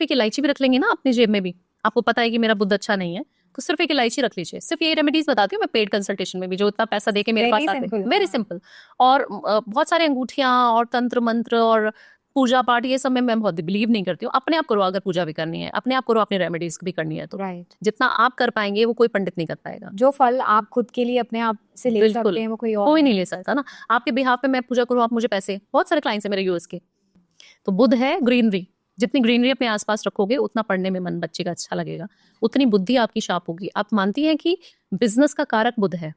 सिर्फ एक इलायची भी रख लेंगे ना अपनी जेब में भी, आपको पता है कि मेरा बुद्ध अच्छा नहीं है, तो सिर्फ एक इलायची रख लीजिए। सिर्फ ये रेमेडीज बताती हूँ मैं पेड कंसल्टेशन में भी, जो इतना पैसा देके मेरे पास आते हैं, वेरी सिंपल। और बहुत सारे अंगूठियां और तंत्र मंत्र और पूजा पाठ ये सब में मैं बहुत बिलीव नहीं करती हूँ। अपने आप करो, अगर पूजा भी करनी है अपने आप करो, अपनी रेमेडीज भी करनी है तो राइट। जितना आप कर पाएंगे वो कोई पंडित नहीं कर पाएगा। जो फल आप खुद के लिए अपने आप से ले सकते हैं वो कोई नहीं ले सकता ना। आपके बिहाफ पे मैं पूजा करूँ, आप मुझे पैसे, बहुत सारे क्लाइंट्स है मेरे यूएस के। तो बुध है ग्रीनरी, जितनी ग्रीनरी अपने आसपास रखोगे उतना पढ़ने में मन बच्चे का अच्छा लगेगा, उतनी बुद्धि आपकी शार्प होगी। आप मानती हैं कि बिजनेस का कारक बुध है?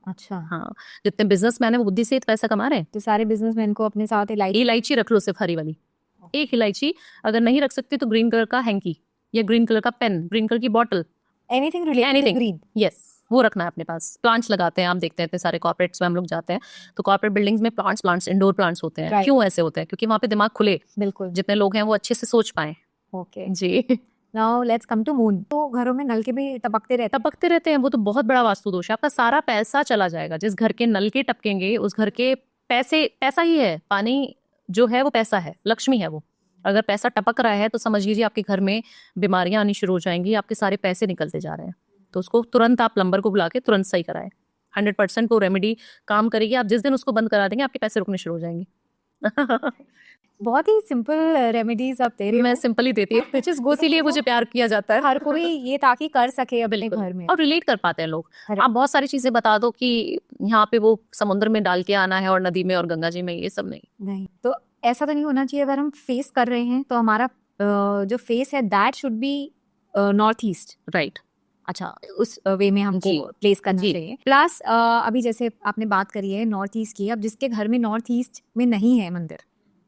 अच्छा। हाँ, जितने बिजनेसमैन है वो बुद्धि से पैसा कमा रहे हैं। तो सारे बिजनेसमैन को अपने साथ इलायची रख लो, सिर्फ हरी वाली एक इलायची। अगर नहीं रख सकते तो ग्रीन कलर का हैंकी या ग्रीन कलर का पेन, ग्रीन कलर की bottle, anything related to green, yes, वो रखना है अपने पास। प्लांट्स लगाते हैं, आप देखते हैं इतने सारे कॉर्पोरेट्स में हम लोग जाते हैं तो कॉर्पोरेट बिल्डिंग्स में प्लांट्स इंडोर प्लांट्स होते हैं। क्यों ऐसे होते हैं? क्योंकि वहाँ पे दिमाग खुले, बिल्कुल, जितने लोग हैं वो अच्छे से सोच पाए। ओके जी। Now let's come to moon. तो घरों में नल के भी टपकते रहते हैं, वो तो बहुत बड़ा वास्तु दोष है। आपका सारा पैसा चला जाएगा। जिस घर के नल के टपकेंगे उस घर के पैसा ही है। पानी जो है वो पैसा है, लक्ष्मी है वो। अगर पैसा टपक रहा है तो समझ लीजिए आपके घर में बीमारियां आनी शुरू हो जाएंगी, आपके सारे पैसे निकलते जा रहे हैं। तो उसको तुरंत आप प्लम्बर को बुला के तुरंत सही कराएं। 100% वो रेमेडी काम करेगी। आप जिस दिन उसको बंद करा देंगे आपके पैसे रुकने शुरू हो जाएंगे। बहुत ही सिंपल रेमेडीज आप दे रही हो। मैं सिंपल ही देती हूँ, इसीलिए मुझे प्यार किया जाता है। हर कोई ये ताकि कर सके अपने घर में, और रिलेट कर पाते हैं लोग। आप बहुत सारी चीजें बता दो कि यहाँ पे वो समुद्र में डाल के आना है और नदी में और गंगा जी में, ये सब नहीं। तो ऐसा तो नहीं होना चाहिए। अगर हम फेस कर रहे हैं तो हमारा जो फेस है that should be north east, right. अच्छा, उस वे में हमको प्लेस करना चाहिए। प्लस अभी जैसे आपने बात करी है नॉर्थ ईस्ट की, अब जिसके घर में नॉर्थ ईस्ट में नहीं है मंदिर,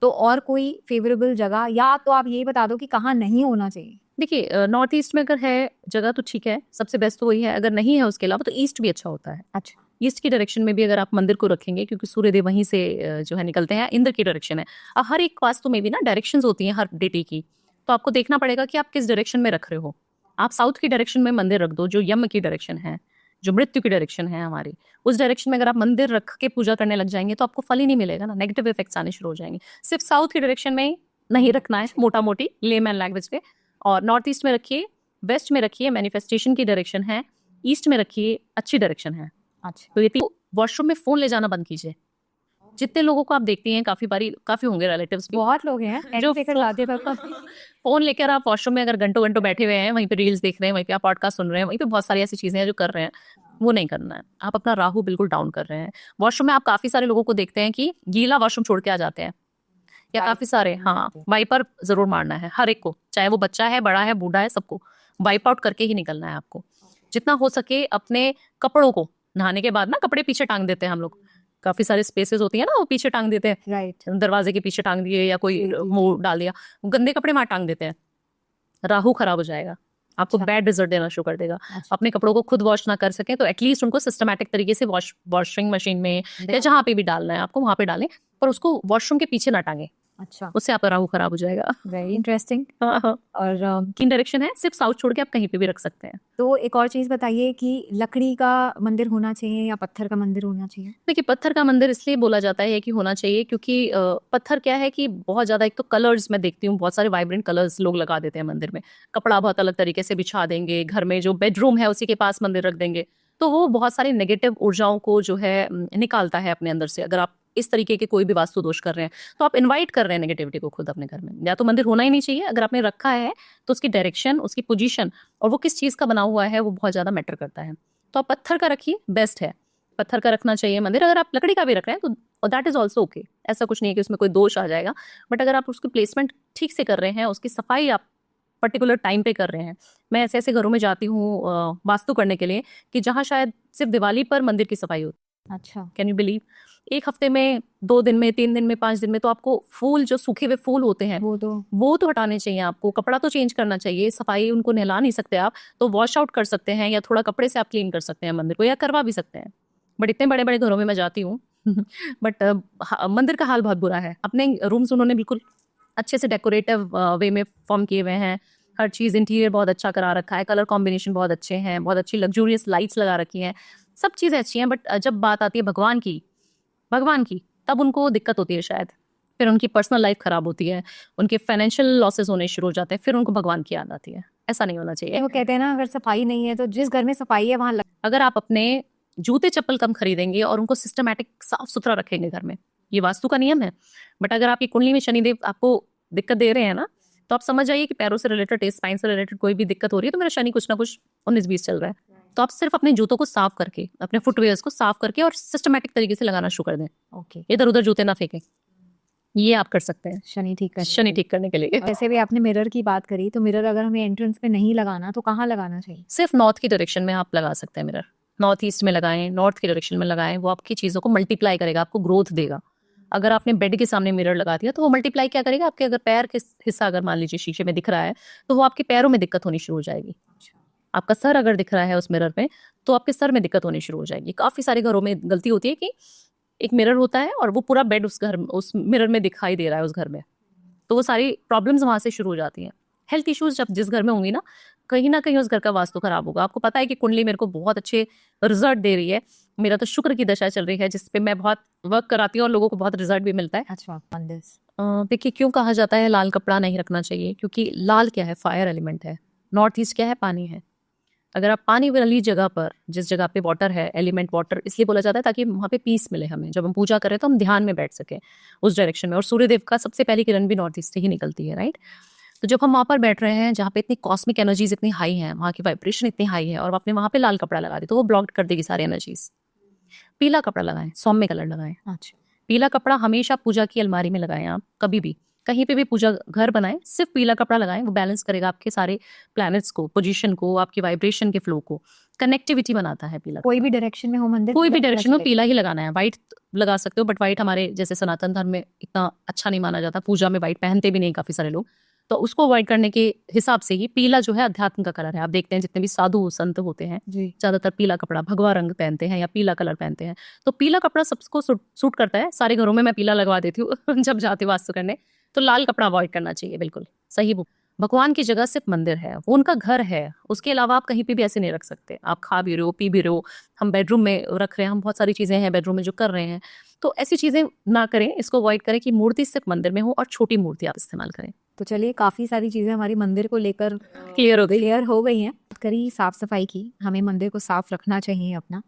तो और कोई फेवरेबल जगह, या तो आप ये बता दो कि कहाँ नहीं होना चाहिए। देखिए, नॉर्थ ईस्ट में अगर है जगह तो ठीक है, सबसे बेस्ट तो वही है। अगर नहीं है उसके अलावा तो ईस्ट भी अच्छा होता है। अच्छा, ईस्ट की डायरेक्शन में भी अगर आप मंदिर को रखेंगे, क्योंकि सूर्यदेव वहीं से जो है निकलते हैं, इंद्र की डायरेक्शन है। अब हर एक वास्तु में भी ना डायरेक्शंस होती हैं हर डेटी की, तो आपको देखना पड़ेगा कि आप किस डायरेक्शन में रख रहे हो। आप साउथ की डायरेक्शन में मंदिर रख दो, जो यम की डायरेक्शन है, जो मृत्यु की डायरेक्शन है हमारी, उस डायरेक्शन में अगर आप मंदिर रख के पूजा करने लग जाएंगे तो आपको फल ही नहीं मिलेगा ना, नेगेटिव इफेक्ट्स आने शुरू हो जाएंगे। सिर्फ साउथ की डायरेक्शन में नहीं रखना है, मोटा मोटी लेमैन लैंग्वेज पे। और नॉर्थ ईस्ट में रखिए, वेस्ट में रखिए, मैनिफेस्टेशन की डायरेक्शन है, ईस्ट में रखिए, अच्छी डायरेक्शन है। अच्छा, तो ये वॉशरूम में फोन ले जाना बंद कीजिए। जितने लोगों को आप देखती हैं, काफी होंगे रिलेटिव्स भी, बहुत लोग हैं जो फोन लेकर आप वॉशरूम में अगर घंटों घंटों बैठे हुए हैं, वहीं पे रील्स देख रहे हैं, वहीं पे आप पॉडकास्ट सुन रहे हैं, वहीं पे बहुत सारी ऐसी चीजें हैं जो कर रहे हैं, वो नहीं करना है। आप अपना राहु बिल्कुल डाउन कर रहे हैं। वॉशरूम में आप काफी सारे लोगों को देखते हैं कि गीला वॉशरूम छोड़ के आ जाते हैं, या काफी सारे, हाँ, वाइपर जरूर मारना है हर एक को, चाहे वो बच्चा है, बड़ा है, बूढ़ा है, सबको वाइप आउट करके ही निकलना है आपको। जितना हो सके अपने कपड़ों को, नहाने के बाद ना कपड़े पीछे टांग देते हैं हम लोग, काफी सारे स्पेसेस होती है ना, वो पीछे टांग देते हैं, राइट, दरवाजे के पीछे टांग दिए या कोई मुंह डाल दिया, गंदे कपड़े वहां टांग देते हैं। राहु खराब हो जाएगा, आपको बैड रिजल्ट देना शुरू कर देगा। अपने कपड़ों को खुद वॉश ना कर सके तो एटलीस्ट उनको सिस्टमैटिक तरीके से वॉशिंग मशीन में या जहाँ पे भी डालना है आपको वहां पे डालें, पर उसको वॉशरूम के पीछे ना टांगे। अच्छा, उससे आपका राहु खराब हो जाएगा। Very interesting. और किन डायरेक्शन है, सिर्फ साउथ छोड़ के आप कहीं पे भी रख सकते हैं। तो एक और चीज बताइए कि लकड़ी का मंदिर होना चाहिए या पत्थर का मंदिर होना चाहिए? देखिए, पत्थर का मंदिर इसलिए बोला जाता है कि होना चाहिए क्योंकि पत्थर क्या है कि बहुत ज्यादा, एक तो कलर्स मैं देखती हूँ, बहुत सारे वाइब्रेंट कलर्स लोग लगा देते हैं मंदिर में, कपड़ा बहुत अलग तरीके से बिछा देंगे, घर में जो बेडरूम है उसी के पास मंदिर रख देंगे, तो वो बहुत सारी नेगेटिव ऊर्जाओं को जो है निकालता है अपने अंदर से। अगर आप इस तरीके के कोई भी वास्तु दोष कर रहे हैं तो आप इनवाइट कर रहे हैं नेगेटिविटी को खुद अपने घर में। या तो मंदिर होना ही नहीं चाहिए, अगर आपने रखा है तो उसकी डायरेक्शन, उसकी पोजीशन और वो किस चीज का बना हुआ है वो बहुत ज्यादा मैटर करता है। तो आप पत्थर का रखिए, बेस्ट है, पत्थर का रखना चाहिए मंदिर। अगर आप लकड़ी का भी रख रहे हैं तो दैट इज ऑल्सो ओके, ऐसा कुछ नहीं है कि उसमें कोई दोष आ जाएगा। बट अगर आप उसकी प्लेसमेंट ठीक से कर रहे हैं, उसकी सफाई आप पर्टिकुलर टाइम पे कर रहे हैं। मैं ऐसे ऐसे घरों में जाती हूँ वास्तु करने के लिए कि जहाँ शायद सिर्फ दिवाली पर मंदिर की सफाई होती है। अच्छा, कैन यू बिलीव? एक हफ्ते में, 2 दिन में, 3 दिन में, 5 दिन में तो आपको फूल, जो सूखे हुए फूल होते हैं वो तो हटाने चाहिए आपको, कपड़ा तो चेंज करना चाहिए, सफाई उनको नहला नहीं सकते आप, तो वॉश आउट कर सकते हैं या थोड़ा कपड़े से आप क्लीन कर सकते हैं मंदिर को, या करवा भी सकते हैं। बट इतने बड़े बड़े घरों में मैं जाती हूँ बट मंदिर का हाल बहुत बुरा है। अपने रूम्स उन्होंने बिल्कुल अच्छे से डेकोरेटिव वे में फॉर्म किए हुए हैं, हर चीज़ इंटीरियर बहुत अच्छा करा रखा है, कलर कॉम्बिनेशन बहुत अच्छे हैं, बहुत अच्छी लग्जूरियस लाइट्स लगा रखी हैं, सब चीज़ें अच्छी हैं। बट जब बात आती है भगवान की, तब उनको दिक्कत होती है शायद। फिर उनकी पर्सनल लाइफ खराब होती है, उनके फाइनेंशियल लॉसेस होने शुरू हो जाते हैं, फिर उनको भगवान की याद आती है। ऐसा नहीं होना चाहिए। वो कहते हैं ना, अगर सफाई नहीं है तो जिस घर में सफाई है वहां अगर आप अपने जूते चप्पल कम खरीदेंगे और उनको सिस्टमेटिक साफ सुथरा रखेंगे घर में, ये वास्तु का नियम है। बट अगर आपकी कुंडली में शनिदेव आपको दिक्कत दे रहे हैं ना, तो आप समझ जाइए कि पैरों से रिलेटेड, स्पाइन से रिलेटेड कोई भी दिक्कत हो रही है, तो मेरा शनि कुछ ना कुछ 19-20 चल रहा है। तो आप सिर्फ अपने जूतों को साफ करके, अपने फुटवेयर्स को साफ करके और सिस्टमेटिक तरीके से लगाना शुरू कर दें। ओके, इधर उधर जूते ना फेंकें, ये आप कर सकते हैं शनि ठीक कर शनि ठीक करने के लिए। वैसे भी आपने मिरर की बात करी, तो मिरर अगर हमें एंट्रेंस पे नहीं लगाना तो कहाँ लगाना चाहिए? सिर्फ नॉर्थ की डायरेक्शन में आप लगा सकते हैं मिरर। नॉर्थ ईस्ट में लगाएं, नॉर्थ की डायरेक्शन में लगाएं, वो आपकी चीज़ों को मल्टीप्लाई करेगा, आपको ग्रोथ देगा। अगर आपने बेड के सामने मिरर लगा दिया तो वो मल्टीप्लाई क्या करेगा, आपके अगर पैर के हिस्सा अगर मान लीजिए शीशे में दिख रहा है, तो वो आपके पैरों में दिक्कत होनी शुरू हो जाएगी। आपका सर अगर दिख रहा है उस मिरर में, तो आपके सर में दिक्कत होनी शुरू हो जाएगी। काफ़ी सारे घरों में गलती होती है कि एक मिरर होता है और वो पूरा बेड उस मिरर में दिखाई दे रहा है उस घर में, तो वो सारी प्रॉब्लम्स वहाँ से शुरू हो जाती हैं। हेल्थ इश्यूज जब जिस घर में होंगी ना कहीं उस घर का वास्तु खराब होगा। आपको पता है कि कुंडली मेरे को बहुत अच्छे रिजल्ट दे रही है, मेरा तो शुक्र की दशा चल रही है जिस पे मैं बहुत वर्क कराती हूँ और लोगों को बहुत रिजल्ट भी मिलता है। अच्छा, देखिए क्यों कहा जाता है लाल कपड़ा नहीं रखना चाहिए, क्योंकि लाल क्या है, फायर एलिमेंट है। नॉर्थ ईस्ट क्या है, पानी है। अगर आप पानी वाली जगह पर, जिस जगह पे वाटर है, एलिमेंट वाटर इसलिए बोला जाता है ताकि वहाँ पे पीस मिले हमें। जब हम पूजा करें तो हम ध्यान में बैठ सकें उस डायरेक्शन में। और सूर्यदेव का सबसे पहली किरण भी नॉर्थ ईस्ट से ही निकलती है, राइट। तो जब हम वहाँ पर बैठ रहे हैं जहाँ पे इतनी कॉस्मिक एनर्जीज इतनी हाई है, वहाँ की वाइब्रेशन इतनी हाई है, और आपने वहाँ पे लाल कपड़ा लगा दी तो वो ब्लॉक कर देगी सारी एनर्जीज। पीला कपड़ा लगाएं, सौम्य कलर लगाएं। अच्छा, पीला कपड़ा हमेशा पूजा की अलमारी में लगाएं। आप कभी भी कहीं पे भी पूजा घर बनाएं, सिर्फ पीला कपड़ा लगाएं। वो बैलेंस करेगा आपके सारे प्लैनेट्स को, पोजीशन को, आपकी वाइब्रेशन के फ्लो को, कनेक्टिविटी बनाता है पीला। कोई भी डायरेक्शन में हो मंदिर, कोई भी डायरेक्शन में पीला ही लगाना है। व्हाइट लगा सकते हो, बट व्हाइट हमारे जैसे सनातन धर्म में इतना अच्छा नहीं माना जाता। पूजा में व्हाइट पहनते भी नहीं काफी सारे लोग, तो उसको अवॉइड करने के हिसाब से ही पीला जो है अध्यात्म का कलर है। आप देखते हैं जितने भी साधु संत होते हैं जी, ज्यादातर पीला कपड़ा, भगवा रंग पहनते हैं या पीला कलर पहनते हैं। तो पीला कपड़ा सबको सूट करता है। सारे घरों में मैं पीला लगवा देती हूँ जब जाती हूँ वास्तु करने। तो लाल कपड़ा अवॉइड करना चाहिए, बिल्कुल सही। भगवान की जगह सिर्फ मंदिर है, वो उनका घर है। उसके अलावा आप कहीं पे भी ऐसे नहीं रख सकते। आप खा भी रहे हो, पी भी रहे हो, हम बेडरूम में रख रहे हैं, हम बहुत सारी चीजें हैं बेडरूम में जो कर रहे हैं, तो ऐसी चीजें ना करें। इसको अवॉइड करें कि मूर्ति सिर्फ मंदिर में हो और छोटी मूर्ति आप इस्तेमाल करें। तो चलिए, काफी सारी चीजें हमारी मंदिर को लेकर क्लियर हो गई। क्लियर हो गई हैं। करी साफ सफाई की, हमें मंदिर को साफ रखना चाहिए अपना।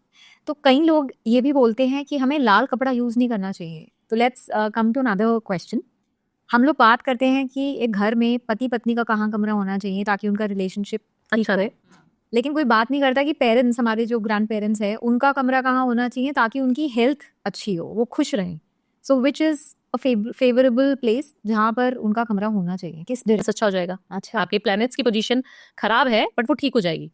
तो कई लोग ये भी बोलते हैं कि हमें लाल कपड़ा यूज नहीं करना चाहिए। तो let's come to another question. हम लोग बात करते हैं कि एक घर में पति पत्नी का कहाँ कमरा होना चाहिए ताकि उनका रिलेशनशिप अच्छा रहे, लेकिन कोई बात नहीं करता कि पेरेंट्स, हमारे जो ग्रैंड पेरेंट्स है, उनका कमरा कहाँ होना चाहिए ताकि उनकी हेल्थ अच्छी हो, वो खुश रहें। So which is a favourable place जहाँ पर उनका कमरा होना चाहिए, किस direction? अच्छा हो जाएगा। अच्छा, आपके प्लैनेट्स की पोजीशन खराब है बट वो ठीक हो जाएगी।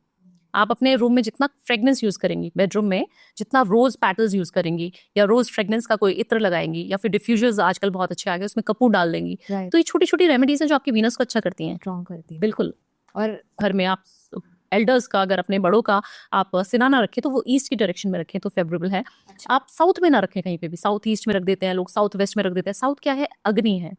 आप अपने रूम में जितना फ्रेग्रेंस यूज करेंगी, बेडरूम में जितना रोज पैटल्स यूज करेंगी, या रोज फ्रेग्रेंस का कोई इत्र लगाएंगी, या फिर डिफ्यूजर्स आजकल बहुत अच्छे आ गए, उसमें कपूर डाल देंगी, राइट, तो ये छोटी छोटी रेमेडीज हैं जो आपकी वीनस को अच्छा करती हैं। स्ट्रॉन्ग करती है। बिल्कुल। और घर में आप एल्डर्स का, अगर अपने बड़ों का आप सिनाना रखें तो वो ईस्ट की डायरेक्शन में रखें तो फेवरेबल है। आप साउथ में ना रखें कहीं पे भी। साउथ ईस्ट में रख देते हैं लोग, साउथ वेस्ट में रख देते हैं। साउथ क्या है, अग्नि है।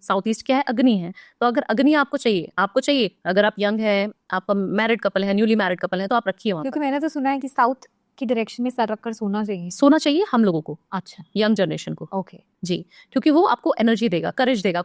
साउथ ईस्ट क्या है, अग्नि है। तो अगर अग्नि आपको चाहिए, अगर आप यंग है, आप मैरिड कपल है, न्यूली मैरिड कपल है, तो आप रखिए वहाँ क्योंकि मैंने तो सुना है कि साउथ की डायरेक्शन में सर रखकर सोना चाहिए। सोना चाहिए हम लोगों को, अच्छा, यंग जनरेशन को। ओके। जी, क्योंकि वो आपको एनर्जी देगा, करेज देगा।